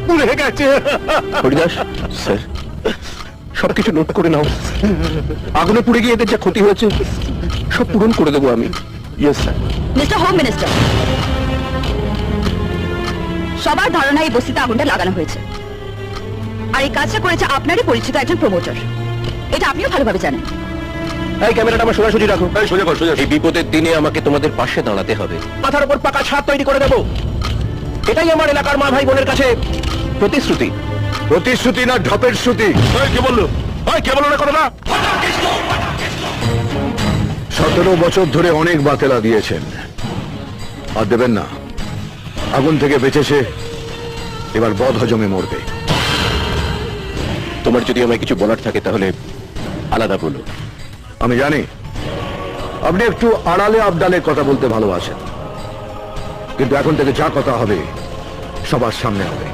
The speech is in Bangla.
পুড়ে গেছে। হরিদাস স্যার, সবকিছু নোট করে নাও। আগুনে পুড়ে গিয়ে এদের যা ক্ষতি হয়েছে সব পূরণ করে দেবো আমি। Yes sir. Mister home minister, সবার ধারণা এই বস্তিতে আগুনটা লাগানো হয়েছে, আর এই কাজটা করেছে আপনারই পরিচিত একজন প্রমোটার। এটা আপনিও ভালোভাবে জানেন। এই ক্যামেরাটা আমার সোজাসুজি রাখো। এই সোজা কর, সোজা। এই বিপদের দিনে আমাকে তোমাদের পাশে দাঁড়াতে হবে। মাথার উপর পাকা ছাদ তৈরি করে দেবো, এটাই আমার এলাকার মা ভাই বোনের কাছে প্রতিশ্রুতি। প্রতিশ্রুতি না ঢপের শ্রুতি? কে বললো? কে বললো না কথাটা? 17 বছর ধরে অনেক বাতেলা দিয়েছেন, আর দেবেন না। আগুন থেকে বেঁচেছে, এবার বদ হজমে মরবে। তোমার যদি আমায় কিছু বলার থাকে তাহলে আলাদা বলো। আমি জানি আপনি একটু আড়ালে আবডালে কথা বলতে ভালোবাসেন, কিন্তু এখন থেকে যা কথা হবে সবার সামনে হবে।